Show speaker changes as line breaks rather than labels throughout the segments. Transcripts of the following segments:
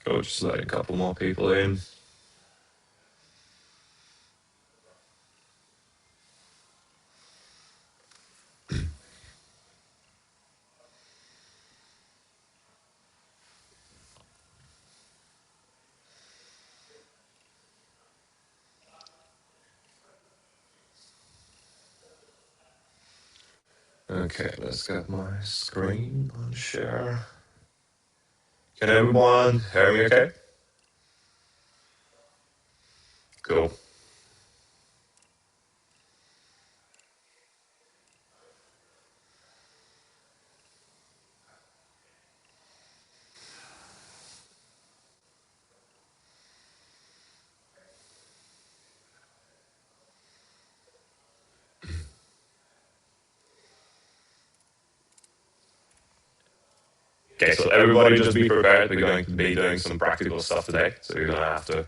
Cool, just let a couple more people in. Okay, let's get my screen on share. Can everyone hear me okay? Cool. Okay, so everybody just be prepared. We're going to be doing some practical stuff today. So you're going to have to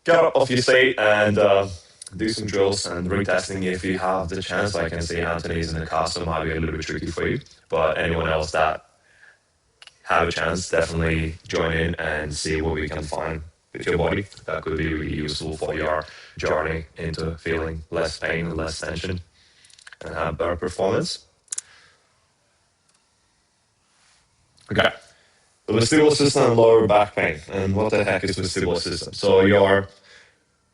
get up off your seat and do some drills and retesting if you have the chance. I can see Anthony's in the cast, so it might be a little bit tricky for you. But anyone else that have a chance, definitely join in and see what we can find with your body. That could be really useful for your journey into feeling less pain and less tension and have better performance. Okay. The vestibular system and lower back pain. And what the heck is vestibular system? So your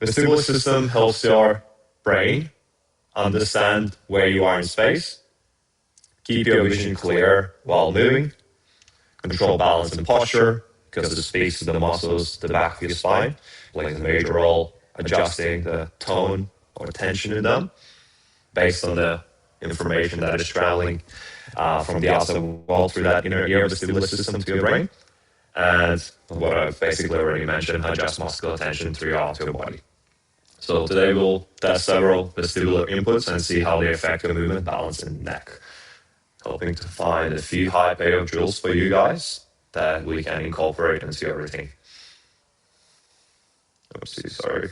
vestibular system helps your brain understand where you are in space, keep your vision clear while moving, control balance and posture, because it speaks to the muscles, the back of your spine, plays a major role adjusting the tone or tension in them based on the information that is traveling from the outside world through that inner ear vestibular system to your brain. And what I've basically already mentioned, adjust muscular tension throughout your body. So today we'll test several vestibular inputs and see how they affect your movement, balance, and neck. Hoping to find a few high payoff drills for you guys that we can incorporate into everything. Oopsie, sorry.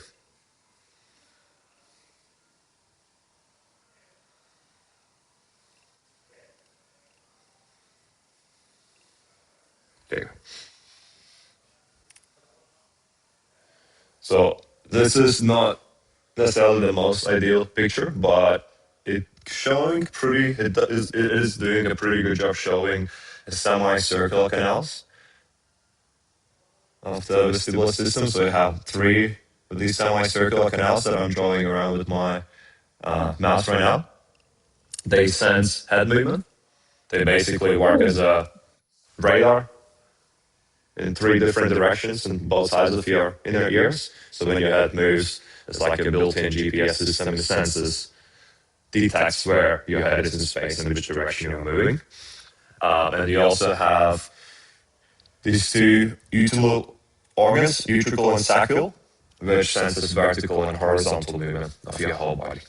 Okay. So this is not necessarily the most ideal picture, but it is doing a pretty good job showing a semicircular canals of the vestibular system. So I have three of these semicircular canals that I'm drawing around with my mouse right now. They sense head movement. They basically work as a radar in three different directions on both sides of your inner ears. So when your head moves, it's like a built-in GPS system. It senses, detects where your head is in space and which direction you're moving. And you also have these two uteral organs, utricle and saccule, which senses vertical and horizontal movement of your whole body.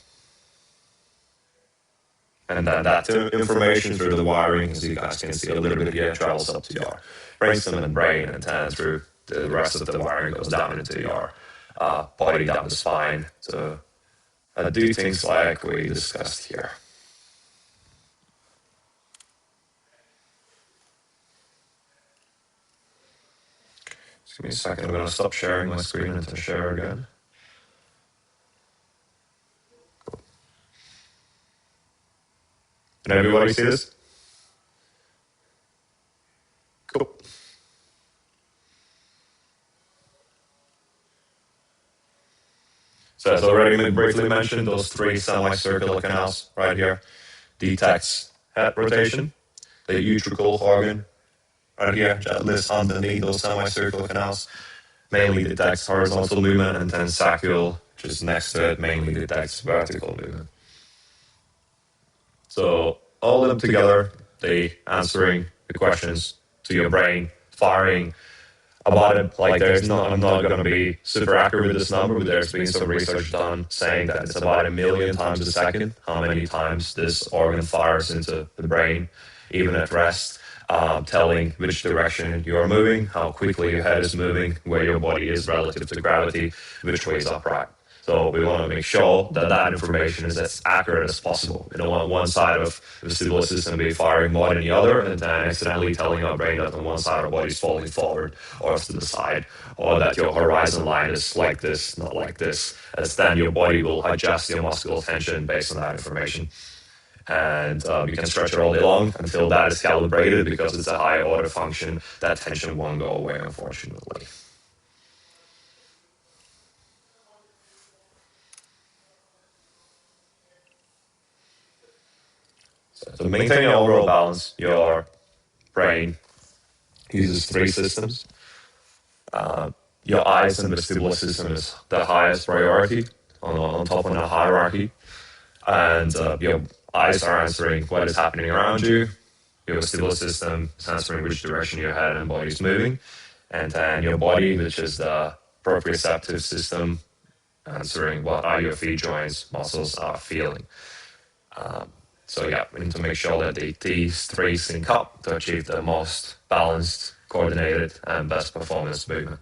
And then that information through the wiring, as you guys can see a little bit here, travels up to your brainstem and brain, and then through the rest of the wiring goes down into your body, down the spine, to do things like we discussed here. Just give me a second. I'm going to stop sharing my screen and to share again. Cool. Can everybody see this? Cool. So as already briefly mentioned, those three semicircular canals right here detects head rotation. The utricle organ right here that lives underneath those semicircular canals mainly detects horizontal movement, and then saccule, which is next to it, mainly detects vertical movement. So all of them together, they answering the questions to your brain, firing about it. Like I'm not going to be super accurate with this number, but there's been some research done saying that it's about 1,000,000 times a second how many times this organ fires into the brain, even at rest, telling which direction you are moving, how quickly your head is moving, where your body is relative to gravity, which way is upright. So we want to make sure that that information is as accurate as possible. We don't want one side of the vestibular system be firing more than the other, and then accidentally telling our brain that on one side of our body is falling forward or to the side, or that your horizon line is like this, not like this. As then your body will adjust your muscular tension based on that information. And you can stretch it all day long until that is calibrated, because it's a high order function. That tension won't go away, unfortunately. So to maintain your overall balance, your brain uses three systems. Your eyes and vestibular system is the highest priority on top of the hierarchy. And your eyes are answering what is happening around you. Your vestibular system is answering which direction your head and body is moving. And then your body, which is the proprioceptive system, answering what are your feet joints, muscles are feeling. So yeah, we need to make sure that these three sync up to achieve the most balanced, coordinated, and best performance movement.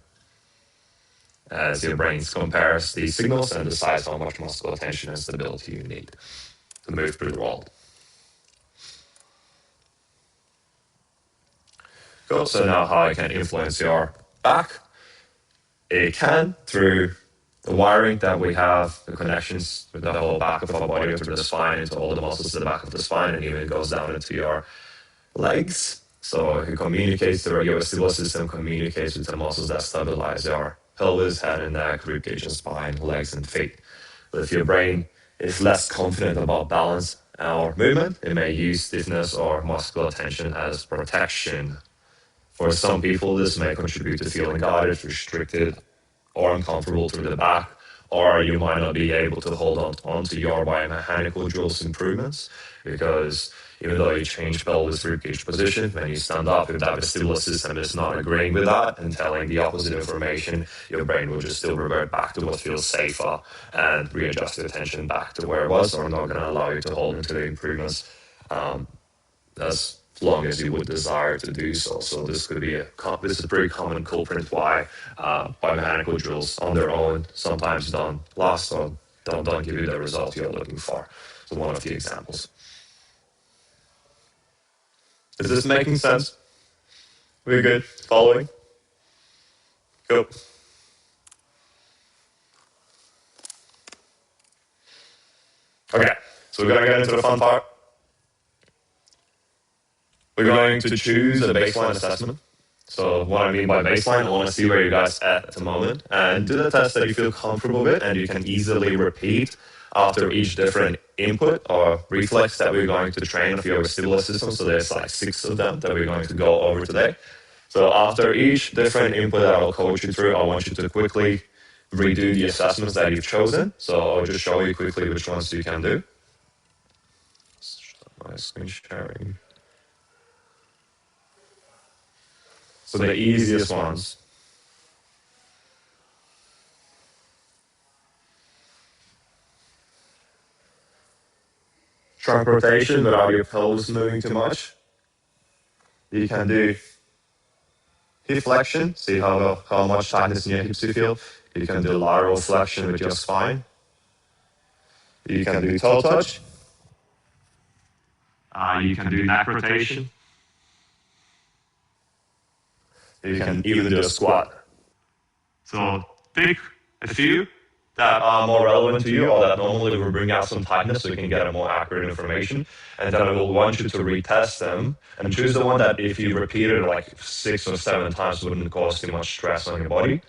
As your brain compares these signals and decides how much muscular tension and stability you need to move through the world. Cool. So now how it can influence your back. It can through the wiring that we have, the connections with the whole back of our body through the spine into all the muscles at the back of the spine, and even goes down into your legs. So it communicates, the regular vestibular system communicates with the muscles that stabilize your pelvis, head and neck, rib cage and spine, legs and feet. But if your brain is less confident about balance or movement, it may use stiffness or muscular tension as protection. For some people, this may contribute to feeling guarded, restricted, or uncomfortable through the back, or you might not be able to hold on to your biomechanical drills improvements, because even though you change pelvis ribcage position, when you stand up, if that vestibular system is not agreeing with that and telling the opposite information, your brain will just still revert back to what feels safer and readjust your attention back to where it was, or not going to allow you to hold into the improvements as long as you would desire to do so. So this could be this is a pretty common culprit why biomechanical drills on their own sometimes don't last or don't give you the result you're looking for. So one of the examples. Is this making sense? We're good? Following? Cool. Okay, so we're gonna get into the fun part. We're going to choose a baseline assessment. So what I mean by baseline, I want to see where you guys at the moment and do the test that you feel comfortable with and you can easily repeat after each different input or reflex that we're going to train of your vestibular system. So there's like 6 of them that we're going to go over today. So after each different input that I'll coach you through, I want you to quickly redo the assessments that you've chosen. So I'll just show you quickly which ones you can do. Stop my screen sharing. So the easiest ones. Trunk rotation without your pelvis moving too much. You can do hip flexion, see how much tightness in your hips you feel. You can do lateral flexion with your spine. You can do toe touch. You can do neck rotation. You can even do a squat. So pick a few that are more relevant to you or that normally will bring out some tightness so you can get a more accurate information. And then I will want you to retest them and choose the one that if you repeat it like 6 or 7 times wouldn't cause too much stress on your body.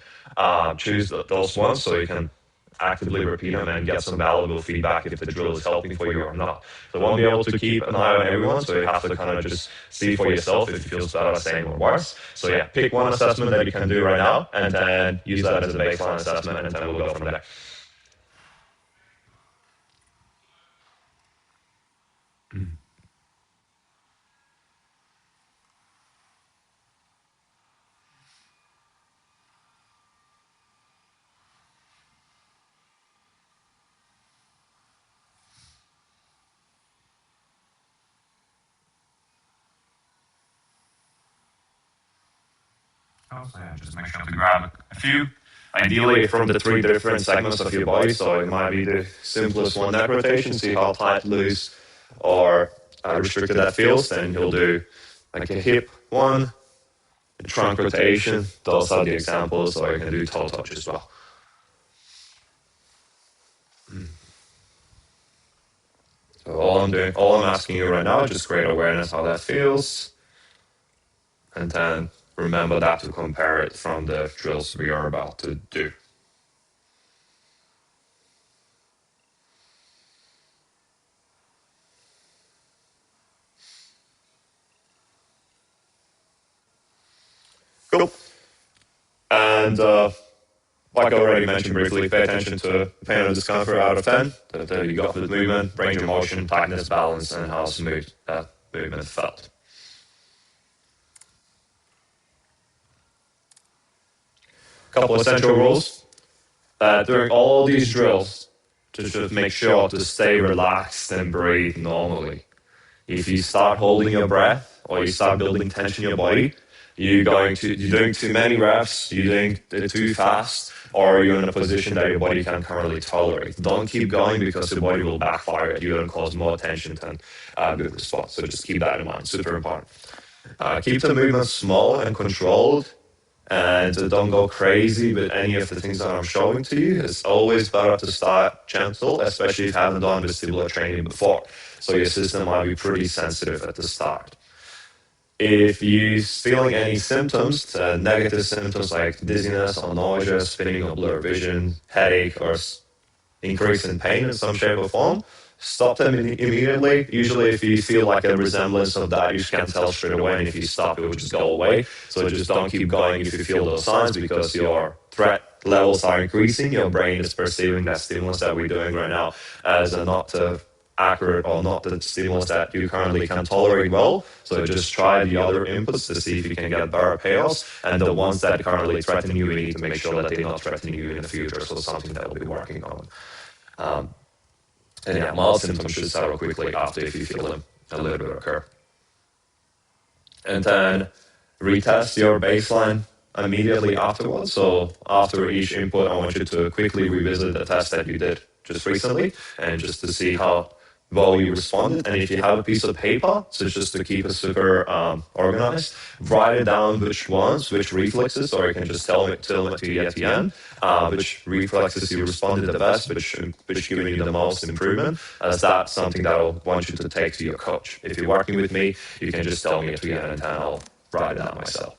Choose those ones so you can actively repeat them and get some valuable feedback if the drill is helping for you or not. So I won't be able to keep an eye on everyone, so you have to kind of just see for yourself if it feels better, same or worse. So yeah, pick one assessment that you can do right now and then use that as a baseline assessment and then we'll go from there. So yeah, just make sure to grab a few. Ideally from the three different segments of your body, so it might be the simplest one neck rotation, see how tight, loose, or restricted that feels. Then you'll do like a hip one, a trunk rotation. Those are the examples, or you can do toe touch as well. So all I'm asking you right now is just create awareness how that feels, and then remember that to compare it from the drills we are about to do. Cool. And like I already mentioned briefly, pay attention to pain or discomfort out of 10 that you got with movement, range of motion, tightness, balance, and how smooth that movement felt. Couple essential rules. During all these drills, just make sure to stay relaxed and breathe normally. If you start holding your breath or you start building tension in your body, you're doing too many reps, you're doing it too fast, or you're in a position that your body can currently tolerate. Don't keep going because your body will backfire at you and cause more tension than good response. So just keep that in mind. Super important. Keep the movement small and controlled, and don't go crazy with any of the things that I'm showing to you. It's always better to start gentle, especially if you haven't done vestibular training before. So your system might be pretty sensitive at the start. If you're feeling any symptoms, negative symptoms like dizziness or nausea, spinning or blurred vision, headache, or increase in pain in some shape or form, stop them immediately. Usually, if you feel like a resemblance of that, you can tell straight away, and if you stop, it will just go away. So just don't keep going if you feel those signs, because your threat levels are increasing. Your brain is perceiving that stimulus that we're doing right now as a not accurate or not the stimulus that you currently can tolerate well. So just try the other inputs to see if you can get better payoffs. And the ones that currently threaten you, we need to make sure that they're not threatening you in the future. So something that we'll be working on. And yeah, mild symptoms should settle quickly after if you feel them a little bit occur. And then retest your baseline immediately afterwards. So after each input, I want you to quickly revisit the test that you did just recently, and just to see how well you responded. And if you have a piece of paper, so just to keep it super organized, write it down which ones, which reflexes, or you can just tell it to you at the end, which reflexes you responded the best, which giving you the most improvement, as that's something that I'll want you to take to your coach. If you're working with me, you can just tell me at the end, and then I'll write it down myself.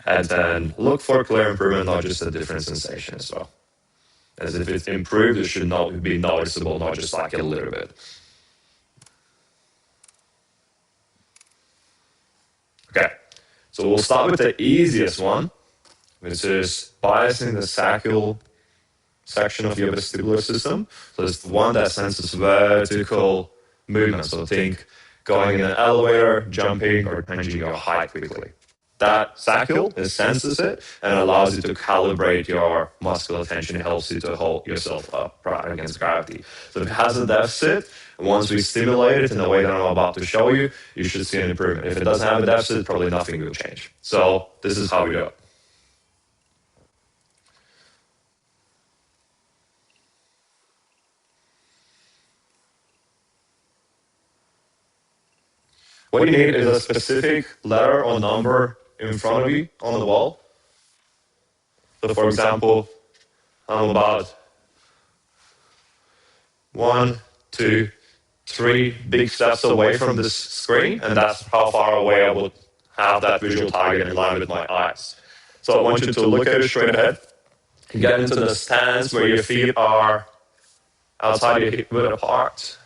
And then look for clear improvement, not just a different sensation as well. As if it's improved, it should not be noticeable, not just like a little bit. Okay, so we'll start with the easiest one, which is biasing the sacral section of your vestibular system. So it's the one that senses vertical movement. So think going in an elevator, jumping, or changing your height quickly. That sacral, it senses it and allows you to calibrate your muscular tension. It helps you to hold yourself up against gravity. So if it has a deficit, once we stimulate it in the way that I'm about to show you, you should see an improvement. If it doesn't have a deficit, probably nothing will change. So this is how we do it. What you need is a specific letter or number in front of you on the wall. So for example, I'm about 1, 2, 3 big steps away from this screen, and that's how far away I would have that visual target in line with my eyes. So I want you to look at it straight ahead, get into the stance where your feet are outside your hip width apart.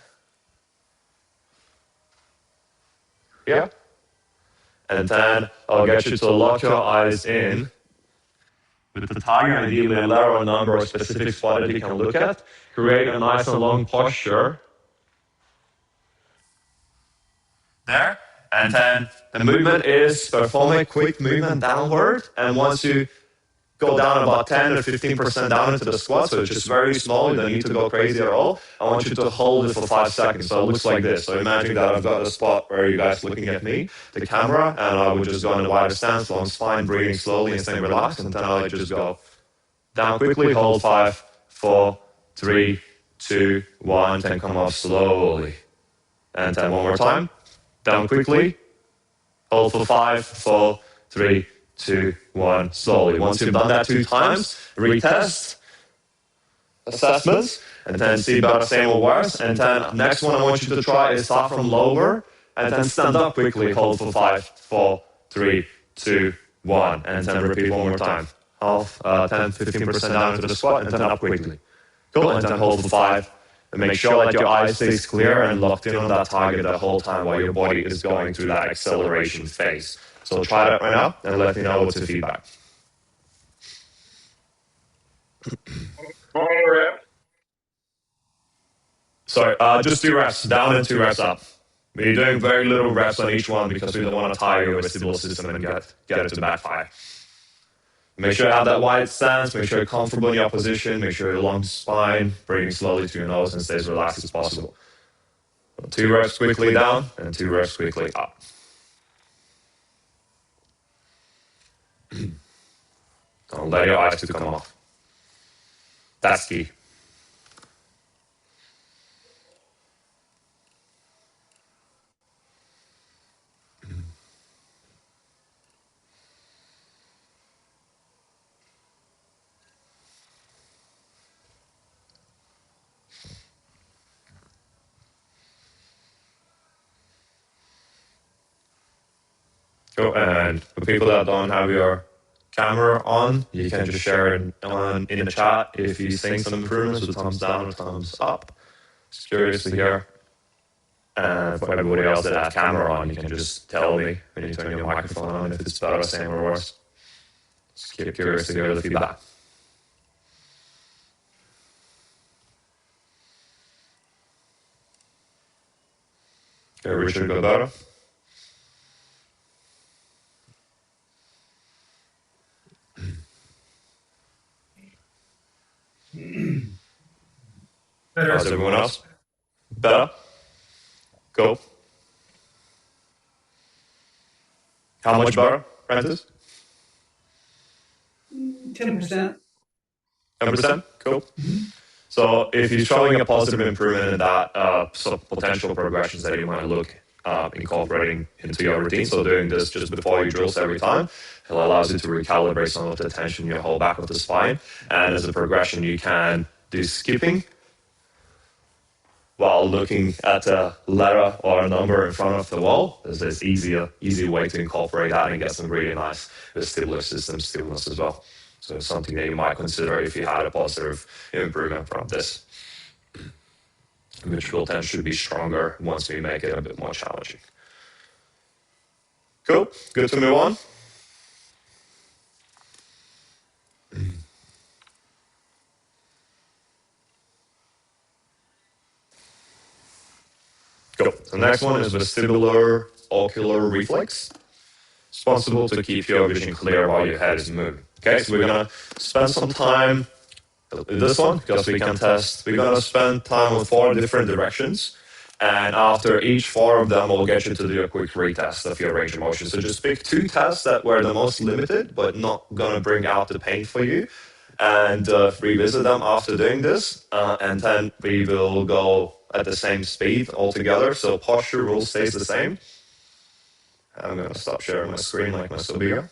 Yeah. And then I'll get you to lock your eyes in with the target, ideally a letter or number or specific spot that you can look at. Create a nice and long posture there. And then the movement is perform a quick movement downward. And once you go down about 10 or 15% down into the squat. So it's just very small. You don't need to go crazy at all. I want you to hold it for 5 seconds. So it looks like this. So imagine that I've got a spot where you guys looking at me, the camera, and I would just go in a wider stance, long spine, breathing slowly and staying relaxed. And then I just go down quickly, hold 5, 4, 3, 2, 1, then come off slowly. And then one more time. Down quickly, hold for 5, 4, 3, 2, 1, slowly. Once you've done that 2 times, retest, assessments, and then see about the same or worse. And then next one I want you to try is start from lower, and then stand up quickly, hold for 5, 4, 3, 2, 1, and then repeat one more time. Half, 10, 15% down into the squat, and then up quickly. Cool, and then hold for 5. And make sure that your eyes stays clear and locked in on that target the whole time while your body is going through that acceleration phase. So try that right now and let me know what's the feedback. Sorry, just 2 reps down and 2 reps up. We're doing very little reps on each one because we don't want to tire your vestibular system and get it to backfire. Make sure you have that wide stance, make sure you're comfortable in your position, make sure you're long spine, breathing slowly through your nose and stay as relaxed as possible. 2 reps quickly down and 2 reps quickly up. Don't let your eyes to come off. That's key. Cool. And for people that don't have your camera on, you can just share it in the chat if you think some improvements with thumbs down or thumbs up. Just curious to hear. And for everybody else that has camera on, you can just tell me when you turn your microphone on if it's better, same, or worse. Just keep curious to hear the feedback. Okay, Richard, go better.
Better.
How's everyone else? Better? Cool. How much better, Francis?
10%.
10%? Cool. So if you're showing a positive improvement in that, so potential progressions that you might look incorporating into your routine, so doing this just before you drills every time, it allows you to recalibrate some of the tension in your whole back of the spine. And as a progression, you can do skipping while looking at a letter or a number in front of the wall. There's this easy way to incorporate that and get some really nice vestibular system stillness as well. So it's something that you might consider if you had a positive improvement from this, which will tend to be stronger once we make it a bit more challenging. Cool, good to move on. Cool. The next one is vestibular ocular reflex, responsible to keep your vision clear while your head is moving. Okay, so we're gonna spend some time in this one because we can test. We're gonna spend time on 4 different directions, and after each 4 of them, we'll get you to do a quick retest of your range of motion. So just pick 2 tests that were the most limited, but not gonna bring out the pain for you, and revisit them after doing this, and then we will go at the same speed altogether. So posture rule stays the same. I'm gonna stop sharing my screen like my Sobia.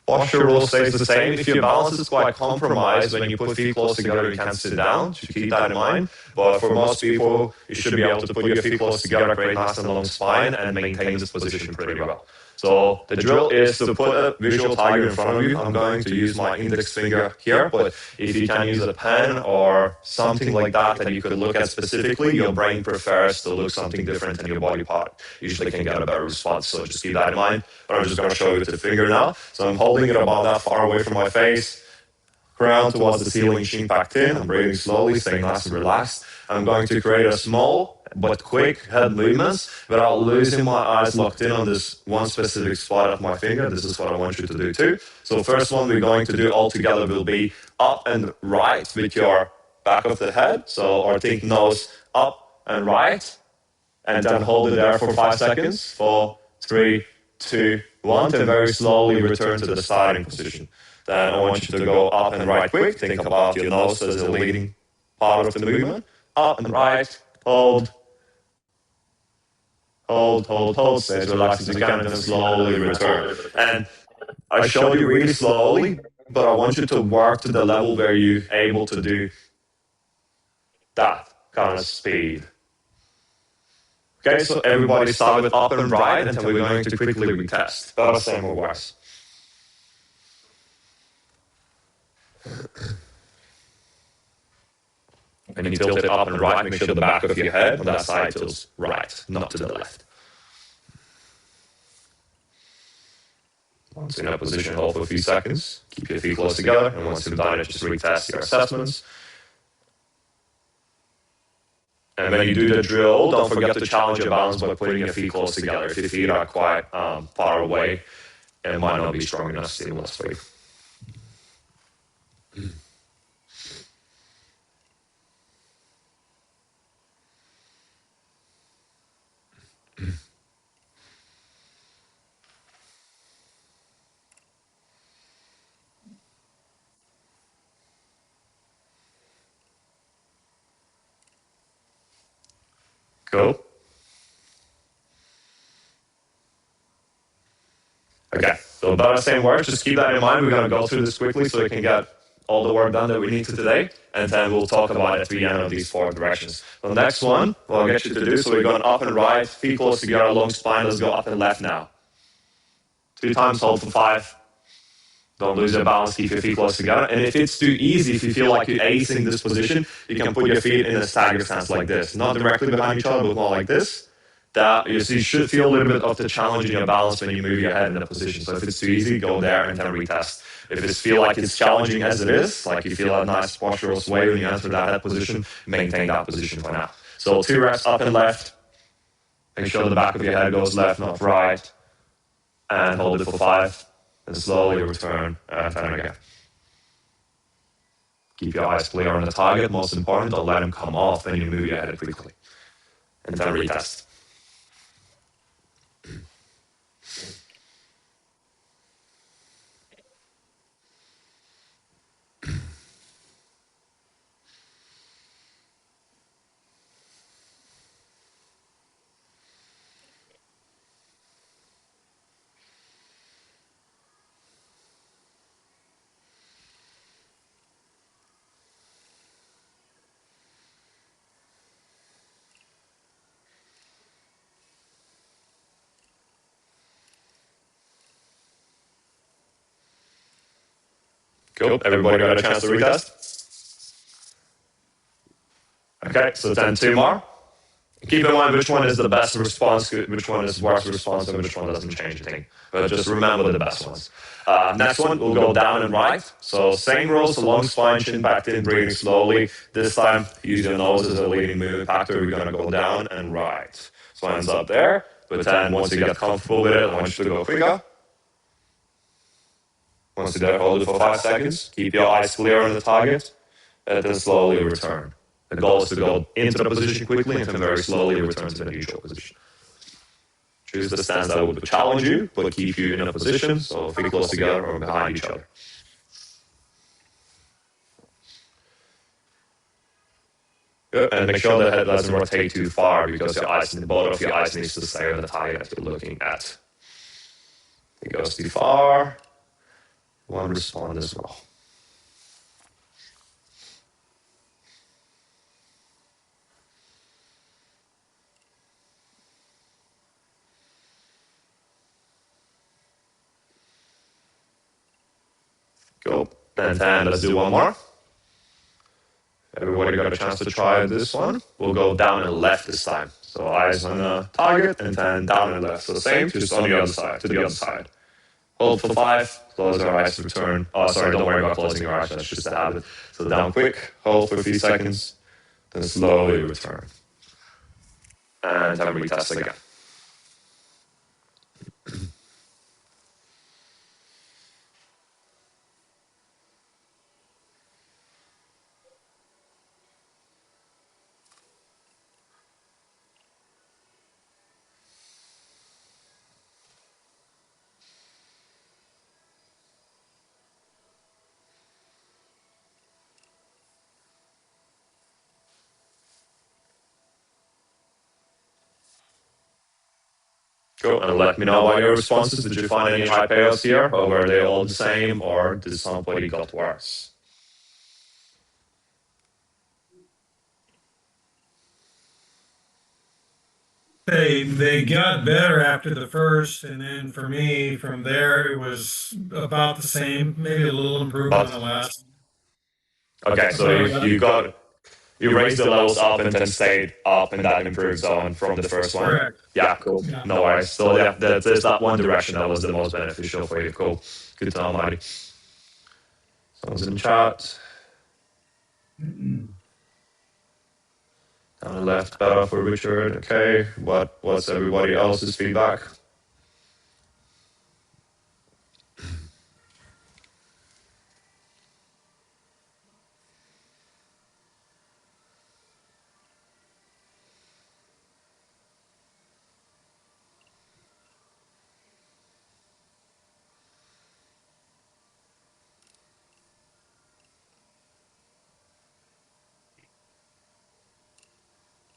Posture rule stays the same. If your balance is quite compromised when you put feet close together, you can sit down. So keep that in mind. But for most people, you should be able to put your feet close together, create nice and long spine, and maintain this position pretty well. So the drill is to put a visual target in front of you. I'm going to use my index finger here, but if you can use a pen or something like that you could look at specifically, your brain prefers to look something different than your body part. Usually can get a better response, so just keep that in mind. But I'm just going to show you with the finger now. So I'm holding it about that far away from my face. crown towards the ceiling, chin back in. I'm breathing slowly, staying nice and relaxed. I'm going to create a small but quick head movements without losing my eyes locked in on this one specific spot of my finger. This is what I want you to do too. So first one we're going to do all together will be up and right with your back of the head. So or think nose up and right, and then hold it there for 5 seconds. 4, 3, 2, 1. Then very slowly return to the starting position. Then I want you to go up and right quick. Think about your nose as the leading part of the movement. Up and right, hold, hold. Stay as relaxed as you can, and then slowly return. And I showed you really slowly, but I want you to work to the level where you're able to do that kind of speed. Okay, so everybody start with up and right, and then we're going to quickly retest. About the same or worse. And you tilt it up and right, make sure the back of your head on that side tilts right, not to the left. Once in a position, hold for a few seconds, keep your feet close together, and once you've done it, just retest your assessments. And when you do the drill, don't forget to challenge your balance by putting your feet close together. If your feet are quite far away, it might not be strong enough stimulus for you. Cool. Okay, so about the same words, just keep that in mind. We're going to go through this quickly so we can get all the work done that we need to today, and then we'll talk about it at the end of these 4 directions. The next one, what I'll get you to do, so we're going up and right, feet close together, long spine. Let's go up and left now. 2 times, hold for 5. Don't lose your balance, keep your feet close together. And if it's too easy, if you feel like you're acing this position, you can put your feet in a stagger stance like this. Not directly behind each other, but more like this. That you should feel a little bit of the challenge in your balance when you move your head in that position. So if it's too easy, go there and then retest. If it feel like it's challenging as it is, like you feel a nice postural sway when you enter that head position, maintain that position for now. So 2 reps up and left. Make sure the back of your head goes left, not right. And hold it for 5. And slowly return and again. Keep your eyes clear on the target. Most important, don't let them come off when you move your head quickly. And then retest. Cool. Everybody got a chance to retest? Okay, so then 2 more. Keep in mind which one is the best response, which one is worst response, and which one doesn't change a thing. But just remember the best ones. Next one, we'll go down and right. So same rules, so long spine, chin back in, breathing slowly. This time, use your nose as a leading movement factor. We're going to go down and right. Spine's up there. But then once you get comfortable with it, I want you to go quicker. Once you do it, hold it for 5 seconds. Keep your eyes clear on the target, and then slowly return. The goal is to go into the position quickly and then very slowly return to the neutral position. Choose the stance that would challenge you, but keep you in a position, so feet close together or behind each other. Good. And make sure the head doesn't rotate too far because your eyes, both of your eyes needs to stay on the target that you're looking at. If it goes too far, one respond as well. Cool. And then let's do one more. Everybody got a chance to try this one. We'll go down and left this time. So eyes on the target and then down and left. So the same, just on the other side, to the other side. Hold for 5, close your eyes, return. Oh, sorry, don't worry about closing your eyes, that's just a habit. So down quick, hold for a few seconds, then slowly return. And then retest again. Cool, and let me know about your responses. Did you find any high payouts here, or were they all the same, or did somebody got worse?
They got better after the first, and then for me, from there it was about the same, maybe a little improvement on
But
the last.
okay,
I'm
so
sorry,
you raised the levels up and then stayed up in that improved zone from the first one.
correct.
Yeah, cool.
Yeah.
No worries. So yeah, there's that one direction that was the most beneficial for you. Cool. Good to know, Marty. Someone's in chat. Down the left, better for Richard. Okay. What's everybody else's feedback?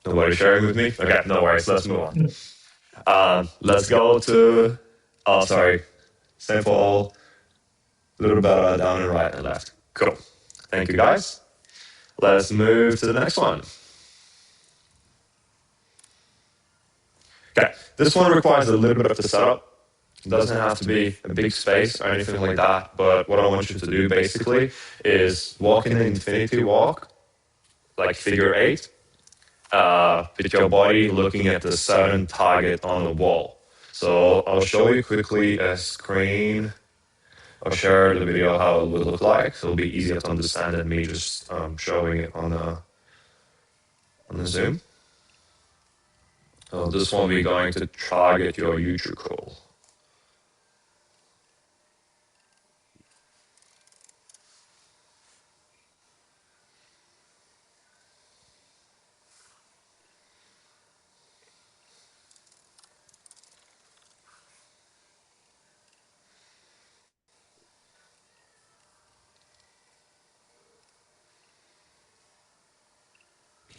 Nobody sharing with me? Okay, no worries. Let's move on. Let's go to. Oh, sorry. Same for all. A little better down and right and left. Cool. Thank you, guys. Let's move to the next one. Okay, this one requires a little bit of the setup. It doesn't have to be a big space or anything like that, but what I want you to do basically is walk in an infinity walk, like figure 8, with your body looking at the certain target on the wall. So I'll show you quickly a screen. I'll share the video how it will look like. So it'll be easier to understand than me just showing it on the Zoom. So this one we're going to target your utricle.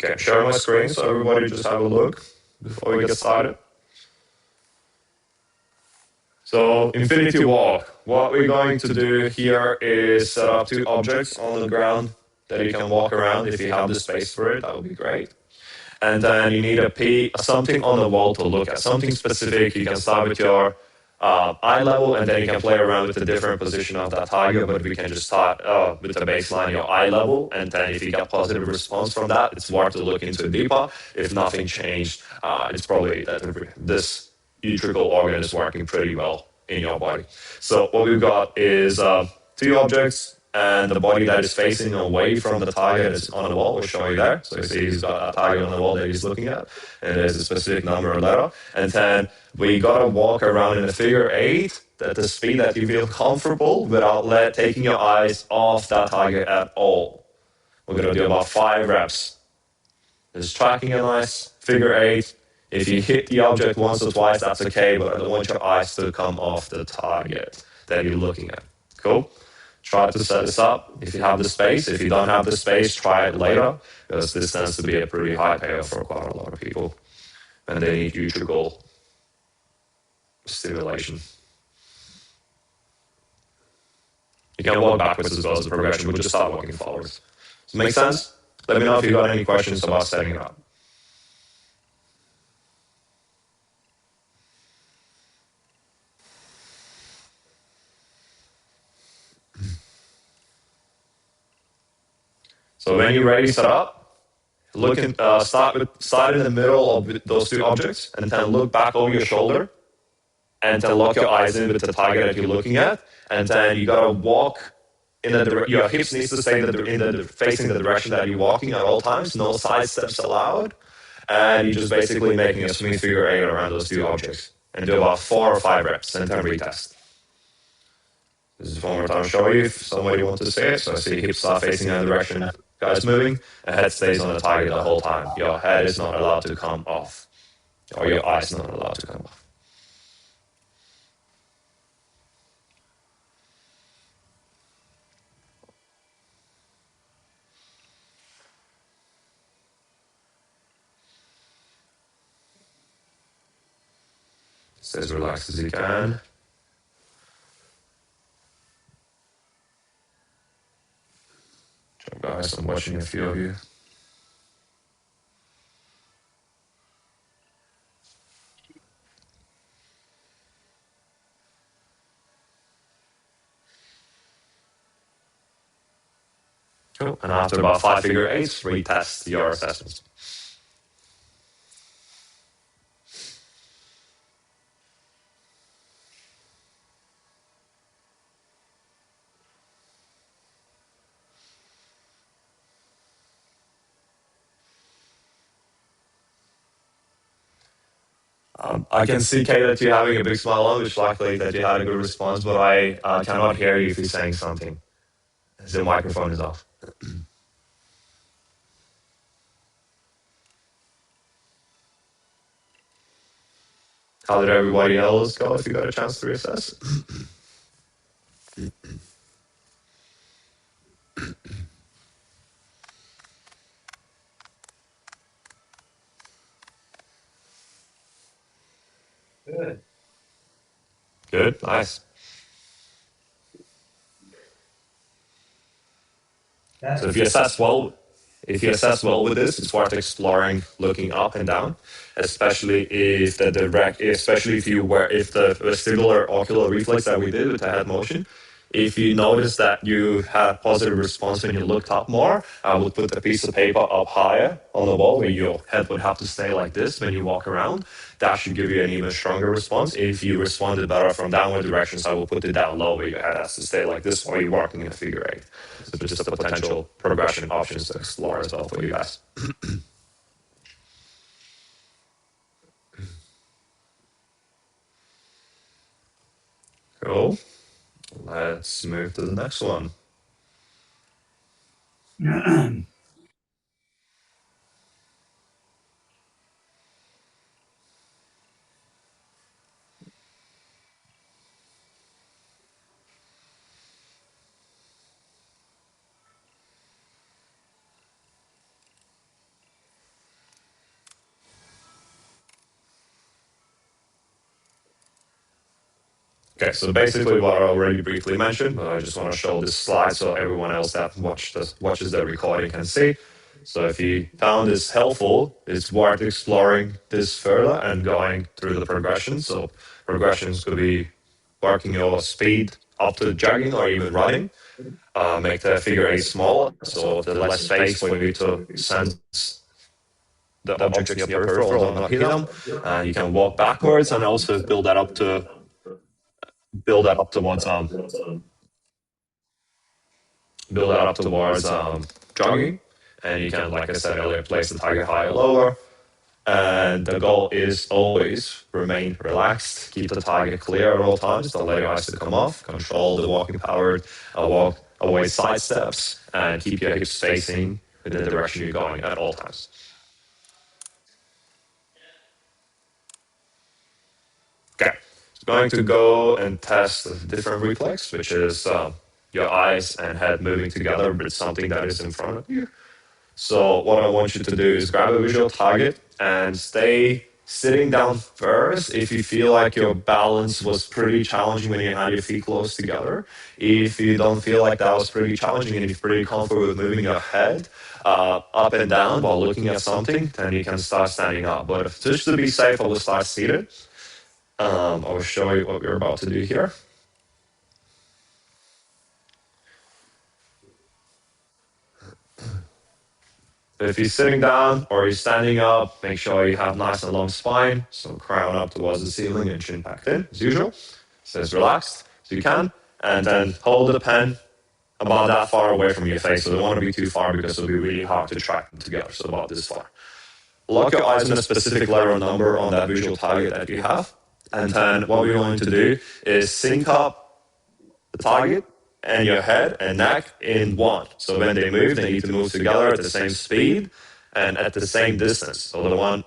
Okay, share my screen so everybody just have a look before we get started. So Infinity Walk, what we're going to do here is set up 2 objects on the ground that you can walk around. If you have the space for it, that would be great. And then you need something on the wall to look at, something specific. You can start with your eye level, and then you can play around with the different position of that target. But we can just start with the baseline, your eye level, and then if you get positive response from that, it's worth to look into deeper. If nothing changed, it's probably that this utricle organ is working pretty well in your body. So what we've got is 2 objects, and the body that is facing away from the target is on the wall. We'll show you there. So you see he's got a target on the wall that he's looking at, and there's a specific number or letter. And then we gotta walk around in a figure 8 at the speed that you feel comfortable without taking your eyes off that target at all. We're gonna do about 5 reps. Just tracking a nice figure 8. If you hit the object once or twice, that's okay, but I don't want your eyes to come off the target that you're looking at. Cool? Try to set this up if you have the space. If you don't have the space, try it later, because this tends to be a pretty high payoff for quite a lot of people. And they need utricle stimulation. You can walk backwards as well as a progression, but just start walking forwards. Does it make sense? Let me know if you got any questions about setting it up. So when you're ready, set up. Start in the middle of those 2 objects, and then look back over your shoulder. and then lock your eyes in with the target that you're looking at, and then you gotta walk in the your hips needs to stay in the facing the direction that you're walking at all times. No side steps allowed, and you're just basically making a swing figure eight around those two objects, and do about 4 or 5 reps, and then retest. This is one more time to show you if somebody wants to see it. So I see hips are facing in the direction guys moving, and head stays on the target the whole time. Your head is not allowed to come off, or your eyes not allowed to come off. Stay as relaxed as you can. Guys, I'm watching a few of you. Cool. And after about 5 figure eights, retest your assessments. I can see, Kay, that you're having a big smile on, which likely that you had a good response, but I cannot hear you if you're saying something. The microphone is off. How did everybody else go if you got a chance to reassess? Good, nice. So if you assess well with this, it's worth exploring looking up and down, especially if especially if the vestibular ocular reflex that we did with the head motion. If you notice that you had positive response when you looked up more, I would put the piece of paper up higher on the wall where your head would have to stay like this when you walk around. That should give you an even stronger response. If you responded better from downward directions, I will put it down low where your head has to stay like this while you're walking in a figure eight. So just a potential progression options to explore as well for you guys. Cool. Let's move to the next one. Okay, so basically what I already briefly mentioned, but I just want to show this slide so everyone else that watches the recording can see. So if you found this helpful, it's worth exploring this further and going through the progressions. So progressions could be working your speed up to jogging or even running. Make the figure eight smaller, so the less space for you to sense the objects in your peripheral and not hit them. And you can walk backwards and also build that up towards jogging. And you can, like I said earlier, place the target higher, lower. And the goal is always remain relaxed, keep the target clear at all times, don't let your eyes to come off, control the walking power, walk away side steps, and keep your hips facing in the direction you're going at all times. Okay, so going to go and test a different reflex, which is your eyes and head moving together with something that is in front of you. So what I want you to do is grab a visual target and stay sitting down first if you feel like your balance was pretty challenging when you had your feet close together. If you don't feel like that was pretty challenging and you're pretty comfortable with moving your head up and down while looking at something, then you can start standing up. But just to be safe, I will start seated. I will show you what we're about to do here. If you're sitting down or you're standing up, make sure you have nice and long spine. So crown up towards the ceiling and chin back in, as usual. So as relaxed as you can. And then hold the pen about that far away from your face. So don't want to be too far because it'll be really hard to track them together. So about this far. Lock your eyes on a specific letter or number on that visual target that you have. And then what we're going to do is sync up the target and your head and neck in one. So when they move, they need to move together at the same speed and at the same distance. So I don't want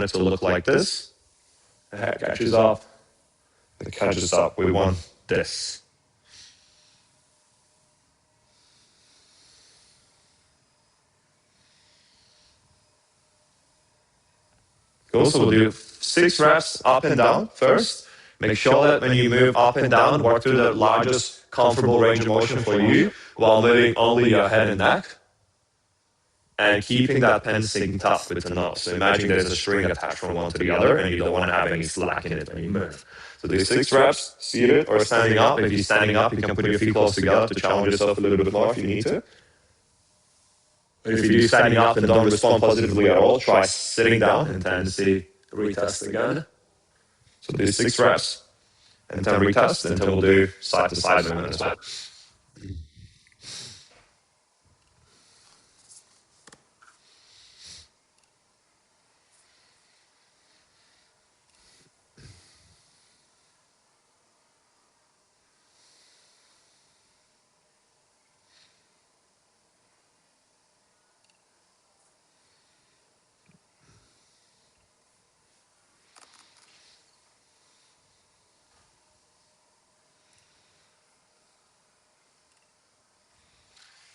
it to look like this. The head catches up. It catches up. We want this. Cool. So we'll do 6 reps up and down first. Make sure that when you move up and down, work through the largest comfortable range of motion for you while moving only your head and neck and keeping that pen synced up with the nose. So imagine there's a string attached from one to the other and you don't want to have any slack in it when you move. So do 6 reps, seated or standing up. If you're standing up, you can put your feet close together to challenge yourself a little bit more if you need to. If you do standing up and don't respond positively at all, try sitting down and then see retest again. So do 6 reps and then retest, and then we'll do side to side movement as well.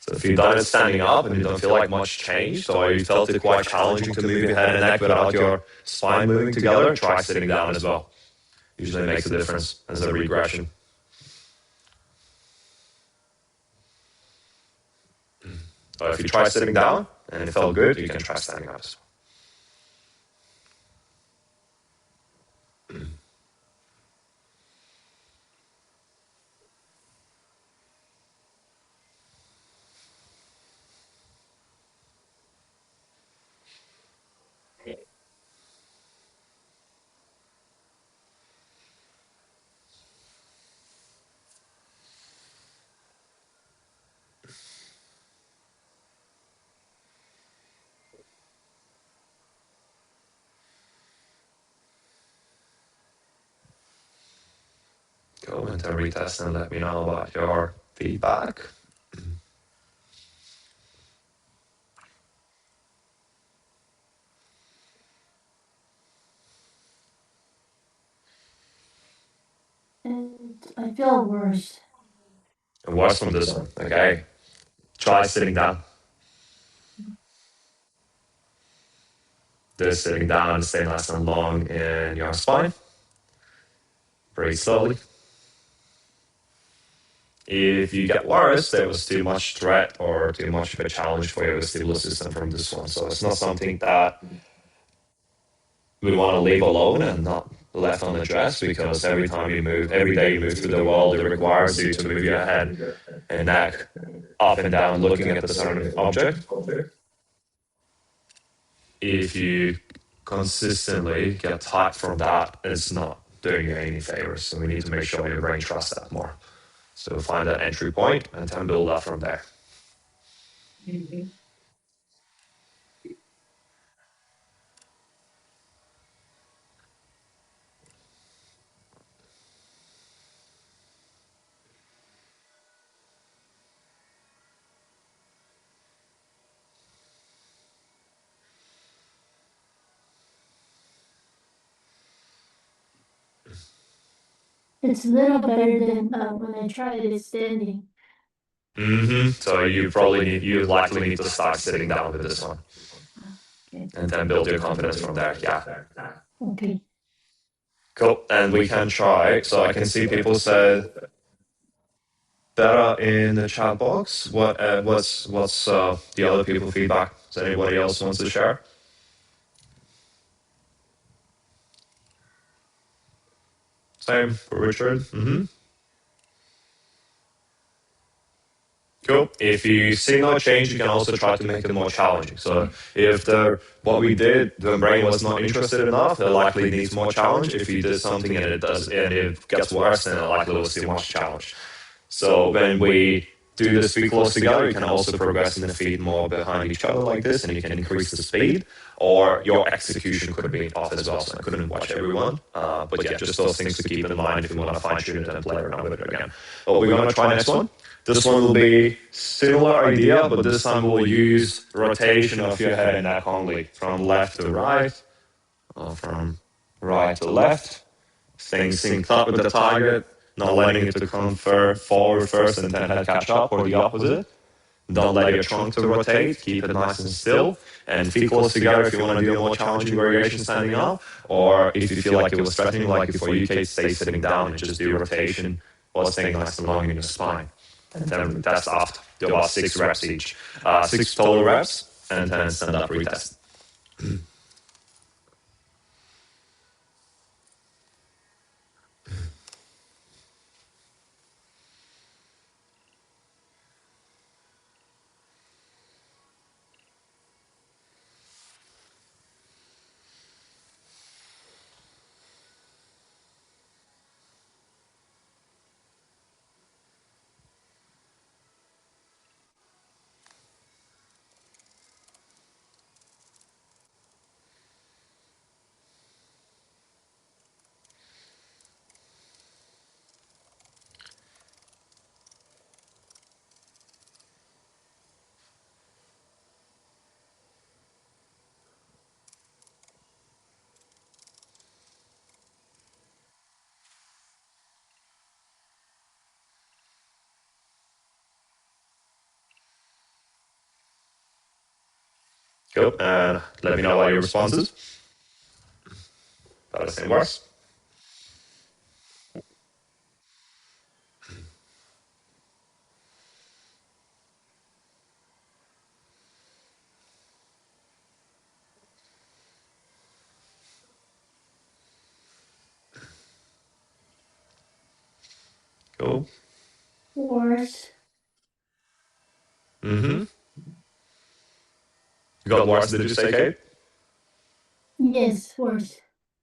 So if you've done it standing up and you don't feel like much changed, or you felt it quite challenging to move your head and neck without your spine moving together, try sitting down as well. Usually makes a difference as a regression. Or if you try sitting down and it felt good, you can try standing up as well. Go into retest and let me know about your feedback.
And I feel worse.
And worse from this one, okay? Try sitting down. Just sitting down, stay nice and long in your spine. Breathe slowly. If you get worse, there was too much threat or too much of a challenge for your vestibular system from this one. So it's not something that we want to leave alone and not left unaddressed, because every time you move, every day you move through the world, it requires you to move your head and neck up and down looking at the certain object. If you consistently get tired from that, it's not doing you any favors. So we need to make sure your brain trusts that more. So find that entry point and then build up from there.
It's a little better than when I tried it standing.
So you likely need to start sitting down with this one,
Okay.
and then build your confidence from there. Yeah.
Okay.
Cool. And we can try. So I can see people said better in the chat box. What's the other people feedback? Does anybody else wants to share? Same for Richard. Cool. If you see no change, you can also try to make it more challenging. So if the what we did, the brain was not interested enough, it likely needs more challenge. If you did something and it gets worse, then it likely will see much challenge. So when we do this feet close together, you can also progress in the feet more behind each other like this, and you can increase the speed, or your execution could be off as well. So I couldn't watch everyone, but yeah, just those things to keep in mind if you want to fine tune it and play around with it again. But we're gonna try next one. This one will be similar idea, but this time we'll use rotation of your head and neck only, from left to right, or from right to left. Staying synced up with the target, not letting it to come forward first and then head catch up, or the opposite. Don't let your trunk to rotate. Keep it nice and still. And feet close together if you want to do a more challenging variation standing up, or if you feel like it was threatening, like before you can stay sitting down and just do rotation while staying nice and long in your spine. And then test off. Do about 6 reps each. 6 total reps, and then stand up retest. Cool. And let me know what your response is. About the same works. Cool.
Worse.
Mm-hmm. You got worse, did you say, Kate?
Yes, worse.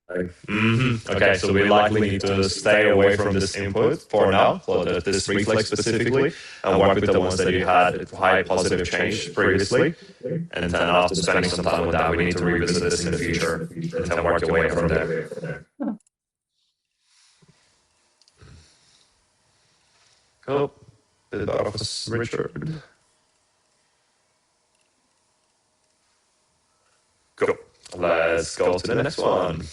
Mm-hmm. Okay, so we likely need to stay away from this input for now, for this reflex specifically, and work with the ones that you had high positive change previously. And then after spending some time with that, we need to revisit this in the future and then work your way from there. Cool. Bit better of a Richard. Cool. Let's go to the next one.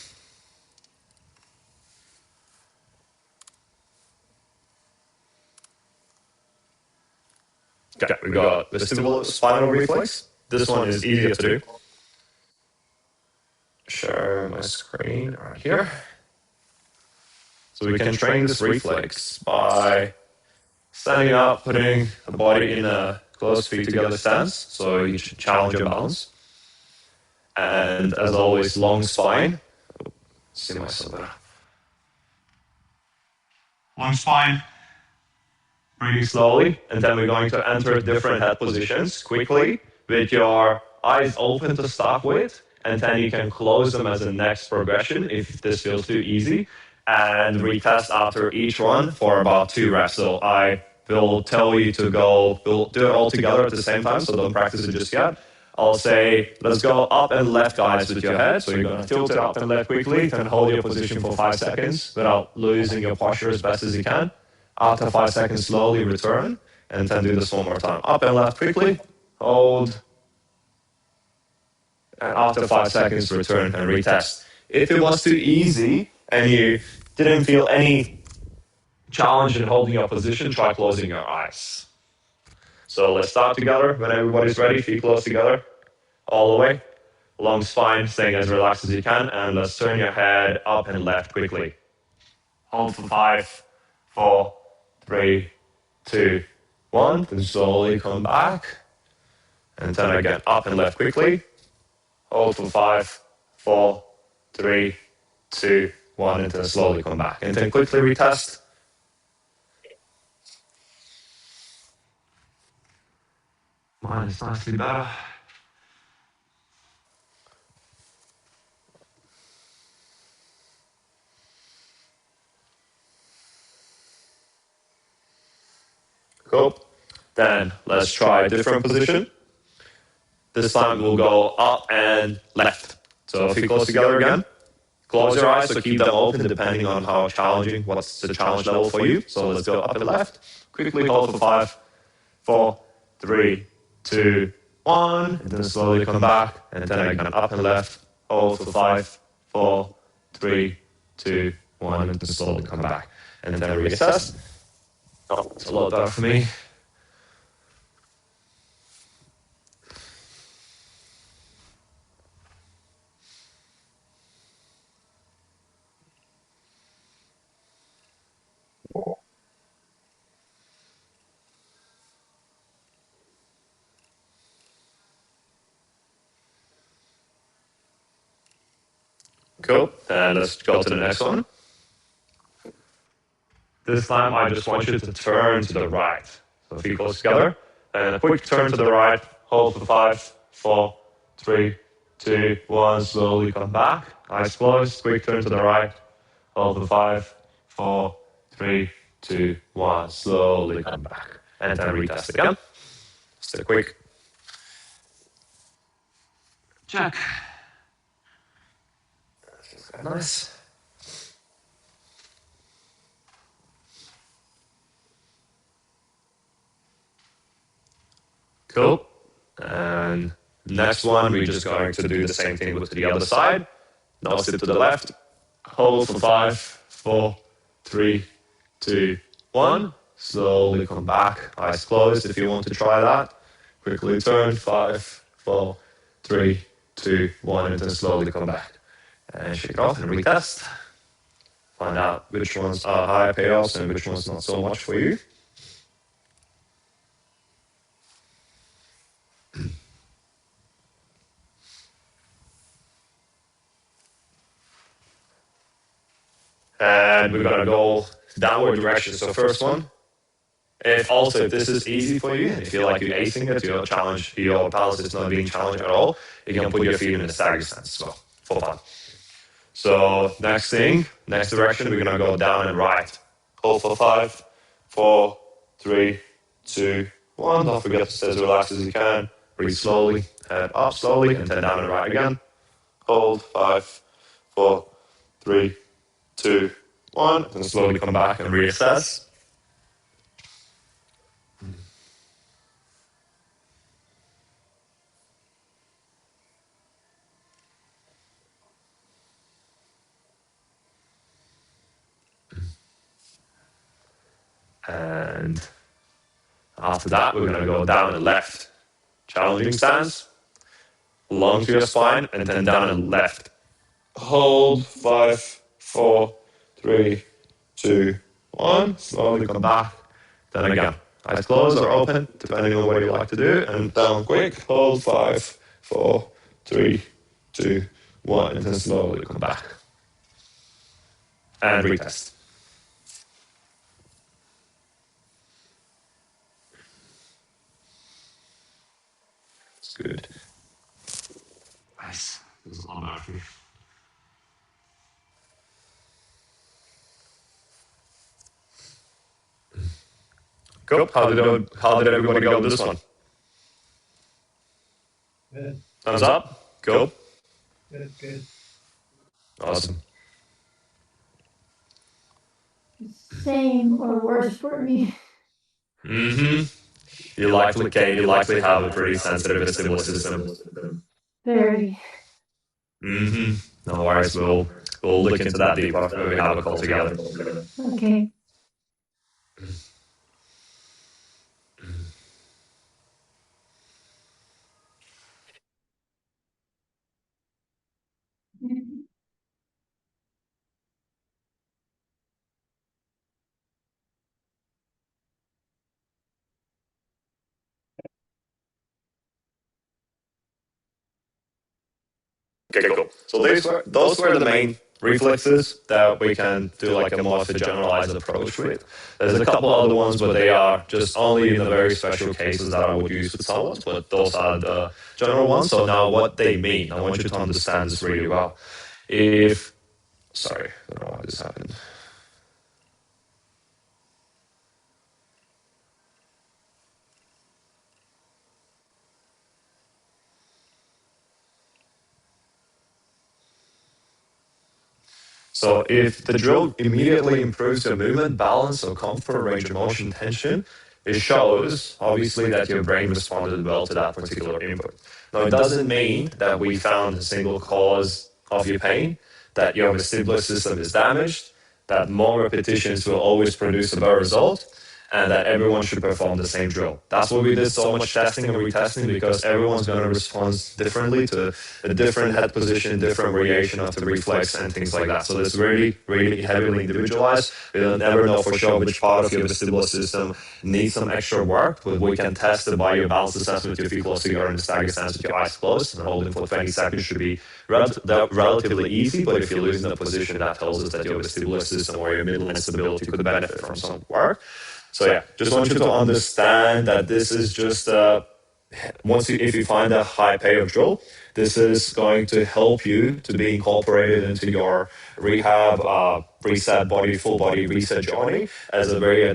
Okay, we got vestibular spinal reflex. This one is easier to do. Share my screen right here. So we can train this reflex by standing up, putting the body in a close feet together stance, so you should challenge your balance. And as always, long spine. See myself better. Long spine. Breathing slowly, and then we're going to enter different head positions quickly with your eyes open to start with, and then you can close them as the next progression if this feels too easy, and retest after each one for about 2 reps. So I will tell you to go, we'll do it all together at the same time, so don't practice it just yet. I'll say, let's go up and left, guys, with your head. So you're going to tilt it up and left quickly, then hold your position for 5 seconds without losing your posture as best as you can. After 5 seconds, slowly return, and then do this one more time. Up and left quickly, hold, and after 5 seconds, return and retest. If it was too easy and you didn't feel any challenge in holding your position, try closing your eyes. So let's start together. When everybody's ready, feet close together, all the way. Long spine, staying as relaxed as you can, and let's turn your head up and left quickly. Hold for 5, 4, 3, 2, 1. Then slowly come back. And then again, up and left quickly. Hold for 5, 4, 3, 2, 1. And then slowly come back. And then quickly retest. Mine is nicely better. Cool. Then let's try a different position. This time we'll go up and left. So feet close together again. Close your eyes, so keep them open depending on how challenging, what's the challenge level for you. So let's go up and left. Quickly hold for 5, 4, 3, 2, 1. And then slowly come back. And then again up and left. Hold for 5, 4, 3, 2, 1. And then slowly come back. And then reassess. Oh, it's a lot better for me. Cool. And let's go to the next one. This time I just want you to turn to the right. So feet close together. And a quick turn to the right. Hold for 5, 4, 3, 2, 1. Slowly come back. Eyes closed. Quick turn to the right. Hold for 5, 4, 3, 2, 1. Slowly come back. And then retest again. Just a quick check. Nice. Cool. And next one, we're just going to do the same thing with the other side. Now sit to the left. Hold for 5, 4, 3, 2, 1. Slowly come back. Eyes closed if you want to try that. Quickly turn. 5, 4, 3, 2, 1. And then slowly come back. And shake it off and retest. Find out which ones are higher payoffs and which ones not so much for you. And we're going to go downward direction. So first one, if this is easy for you, and you feel like you're acing it, your balance is not being challenged at all, you can put your feet in a stagger stance as well, for fun. So next direction, we're going to go down and right. Hold for 5, 4, 3, 2, 1. Don't forget to stay as relaxed as you can. Breathe slowly, head up slowly, and then down and right again. Hold 5, 4, 3, 2, 1. Then slowly come back and reassess. And after that, we're going to go down and left. Challenging stance, long to your spine, and then down and left. Hold 5, 4, 3, 2, 1. Slowly come back. Then again, eyes closed or open, depending on what you like to do. And down quick. Hold 5, 4, 3, 2, 1. And then slowly come back. And retest. It's good. Nice. This is a lot better for you. Cool. How did everybody go with this one?
Good.
Thumbs up. Cool.
Good.
Awesome.
Same or worse for me.
Mm-hmm. You likely have a pretty sensitive vestibular system.
Very.
Mm-hmm. No worries. We'll look into that deeper when we have a call together.
Okay.
Okay, cool. So those were the main reflexes that we can do like a more of a generalized approach with. There's a couple other ones, but they are just only in the very special cases that I would use with someone, but those are the general ones. So now what they mean, I want you to understand this really well. If, sorry, I don't know why this happened. So if the drill immediately improves your movement, balance, or comfort, range of motion, tension, it shows obviously that your brain responded well to that particular input. Now it doesn't mean that we found a single cause of your pain, that your vestibular system is damaged, that more repetitions will always produce a better result, and that everyone should perform the same drill. That's why we did so much testing and retesting, because everyone's going to respond differently to a different head position, different variation of the reflex, and things like that. So it's really, really heavily individualized. We'll never know for sure which part of your vestibular system needs some extra work, but we can test it by your balance assessment, your feet close together, and the stagger stance with your eyes closed, and holding for 20 seconds should be relatively easy. But if you're losing the position, that tells us that your vestibular system or your midline stability could benefit from some work. So yeah, just want you to understand that this is just if you find a high payoff drill, this is going to help you to be incorporated into your rehab, reset body, full body reset journey as a very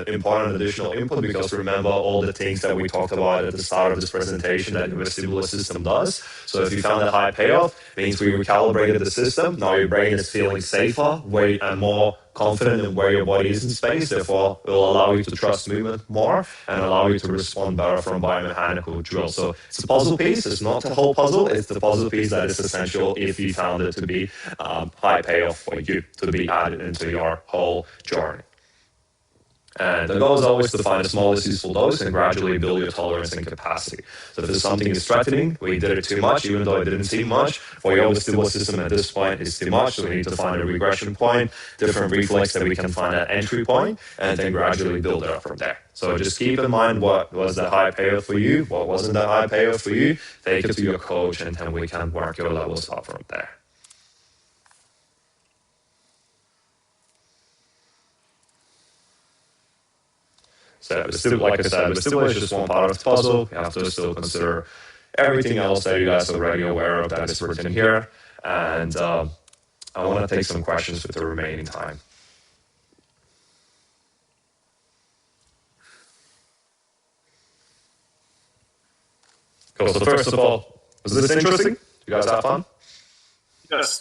important additional input. Because remember all the things that we talked about at the start of this presentation that your vestibular system does. So if you found a high payoff, it means we recalibrated the system. Now your brain is feeling safer, and more confident in where your body is in space. Therefore, it will allow you to trust movement more and allow you to respond better from biomechanical drill. So it's a puzzle piece. It's not the whole puzzle. It's the puzzle piece that is essential if you found it to be high payoff for you to be added into your whole journey. And the goal is always to find the smallest useful dose and gradually build your tolerance and capacity. So if something is threatening, we did it too much, even though it didn't seem much. For your vestibular system at this point, it's too much. So we need to find a regression point, different reflex that we can find at entry point, and then gradually build it up from there. So just keep in mind what was the high payoff for you, what wasn't the high payoff for you. Take it to your coach, and then we can work your levels up from there. So like I said, vestibular is just one part of the puzzle. You have to still consider everything else that you guys are already aware of that is written here. And I want to take some questions with the remaining time. Cool. So first of all, was this interesting? You guys have fun?
Yes.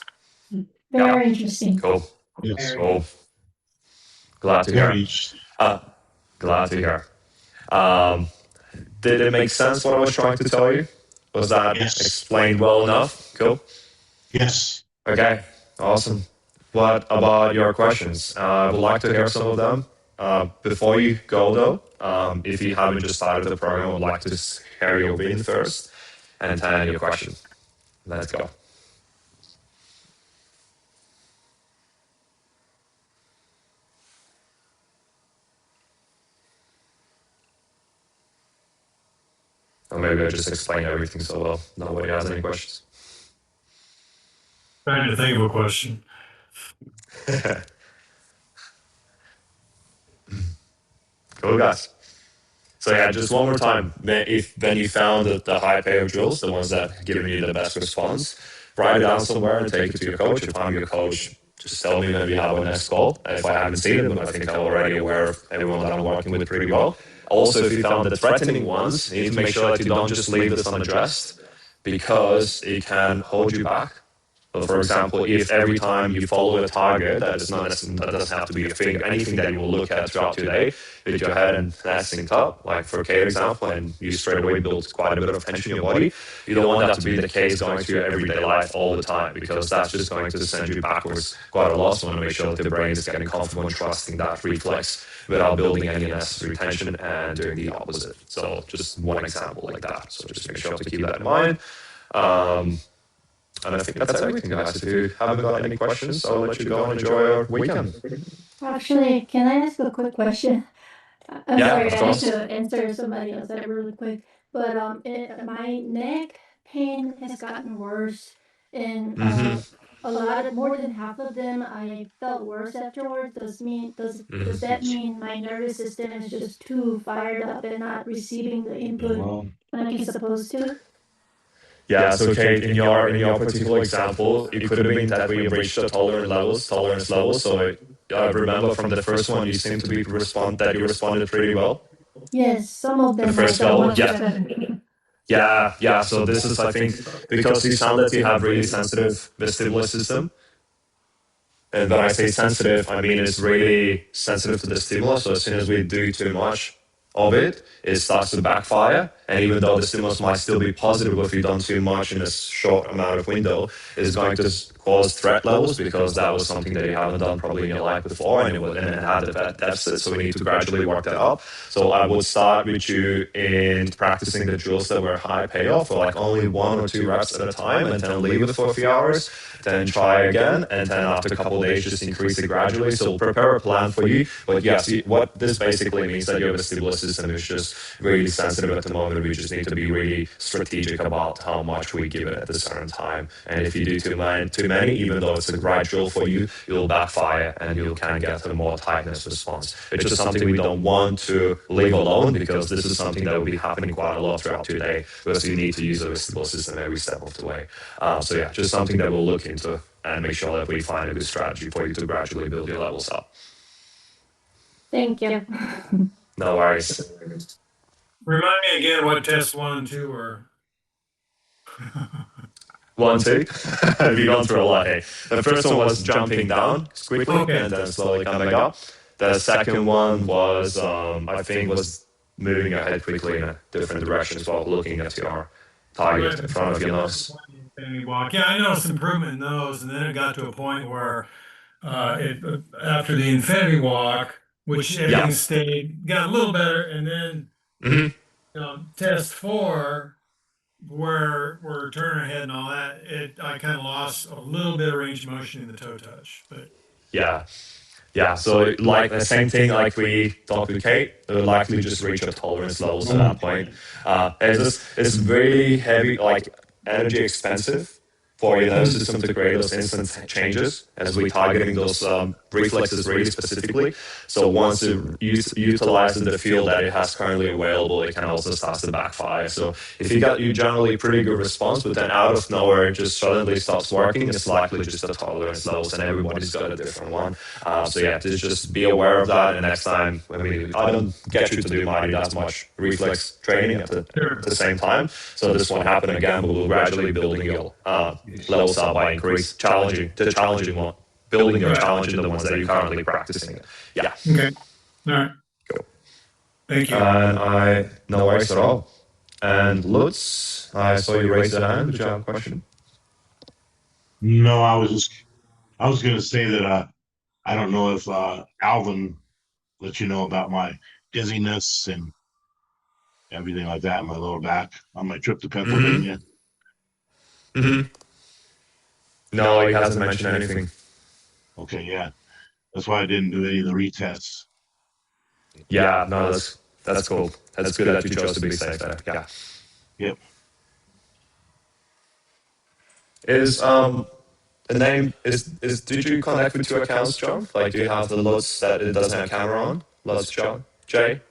Very interesting.
Cool.
Yes.
Cool. Glad to hear. Glad to hear. Did it make sense what I was trying to tell you? Was that explained well enough? Cool.
Yes.
Okay, awesome. What about your questions? I would like to hear some of them. Before you go, though, if you haven't just started the program, I would like to just hear your opinion first and then your question. Let's go. Or maybe I just explained everything so well. Nobody has any questions.
Trying to think of a question.
Cool, guys. So yeah, just one more time. If when you found the high payoff drills, the ones that give you the best response, write it down somewhere and take it to your coach. If I'm your coach, just tell me when we have a next call. If I haven't seen it, but I think I'm already aware of everyone that I'm working with pretty well. Also, if you found the threatening ones, you need to make sure that you don't just leave this unaddressed, because it can hold you back. So for example, if every time you follow a target, that doesn't have to be a thing, anything that you will look at throughout your day, with your head and neck synced up, like for Kate example, and you straight away build quite a bit of tension in your body, you don't want that to be the case going through your everyday life all the time, because that's just going to send you backwards quite a lot. So you want to make sure that the brain is getting comfortable and trusting that reflex without building any unnecessary tension and doing the opposite. So just one example like that. So just make sure to keep that in mind. And I think that's everything, guys. If you haven't got any questions, I'll let you go and enjoy your weekend.
Actually, can I ask a quick question? I'm
Yeah,
sorry,
of
I need
course.
to answer somebody else that really quick. But my neck pain has gotten worse, and
Mhm.
a lot of more than half of them, I felt worse afterwards. Does that mean my nervous system is just too fired up and not receiving the input
Well,
like it's supposed to?
Yeah, so Kate, in your particular example, it could have been that we reached the tolerance levels. So I remember from the first one, you seem to be that you responded pretty well.
Yes, some of
The
them I
first
felt
level,
much
yeah.
better.
Yeah. So this is, I think, because you sound that you have really sensitive vestibular system. And when I say sensitive, I mean it's really sensitive to the stimulus. So as soon as we do too much of it, it starts to backfire. And even though the stimulus might still be positive, if you've done too much in a short amount of window, it's going to cause threat levels, because that was something that you haven't done probably in your life before, and it had a bad deficit. So we need to gradually work that up. So I would start with you in practicing the drills that were high payoff for like only 1 or 2 reps at a time, and then leave it for a few hours. Then try again, and then after a couple of days, just increase it gradually. So prepare a plan for you. But yeah, see, what this basically means that your vestibular system is just really sensitive at the moment. We just need to be really strategic about how much we give it at a certain time. And if you do too many, even though it's a gradual for you, you'll backfire and you can get a more tightness response. It's just something we don't want to leave alone, because this is something that will be happening quite a lot throughout your day, because you need to use the vestibular system every step of the way. So yeah, just something that we'll look into and make sure that we find a good strategy for you to gradually build your levels up.
Thank you.
No worries.
Remind me again what test 1 and 2 were.
1, 2. We've gone through a lot. Hey, the first one was jumping down quickly,
Okay.
and then slowly coming up. The second one was, I think, was moving your head quickly in a different direction while looking at your target in front of your nose.
Infinity walk. Yeah, I noticed improvement in those, and then it got to a point where after the infinity walk, which everything got a little better, and then test 4, where we're turning our head and all that, I kind of lost a little bit of range of motion in the toe touch, but
Yeah, so like the same thing like we talked with Kate, they'll likely just reach your tolerance levels at that point. It's very heavy, like energy expensive for your nervous system to create those instant changes, as we're targeting those reflexes really specifically. So once it utilizes the field that it has currently available, it can also start to backfire. So if you generally pretty good response, but then out of nowhere it just suddenly stops working, it's likely just the tolerance levels, and everybody's got a different one. So yeah, just be aware of that. And next time, I don't get you to do Mighty that much reflex training at the same time. So this won't happen again, but we'll gradually building your levels up by the challenging one, building your challenge in the ones that you're currently practicing. Yeah.
okay. All right.
Cool.
Thank you.
And no worries at all. And Lutz, I saw you raise your hand. Did you have a question?
no, I was going to say that I don't know if Alvin let you know about my dizziness and everything like that in my lower back on my trip to Pennsylvania.
No, he hasn't mentioned anything.
Okay, yeah, that's why I didn't do any of the retests.
Yeah, no, that's cool. That's good that you chose to be safe there. Yeah.
Yep.
Is the name is did you connect with 2 accounts, John? Like, do you have the Lutz that it doesn't have camera on? Lutz John Jay?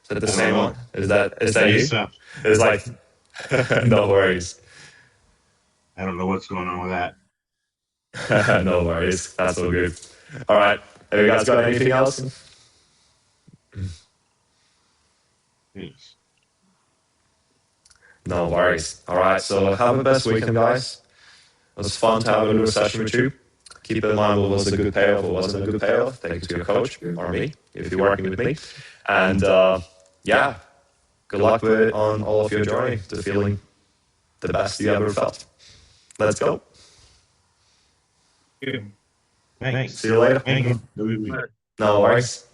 Is that the same one? Is that you?
Yes,
It's like no worries.
I don't know what's going on with that.
No worries. That's all good. All right. Have you guys got anything else?
Yes.
No worries. All right. So have a best weekend, guys. It was fun to have a little session with you. Keep in mind what was a good payoff, what wasn't a good payoff. Thank you to your coach or me, if you're working with me. And yeah, good luck on all of your journey to feeling the best you ever felt. Let's go.
Good.
Thanks.
See you later.
Thank you.
No worries.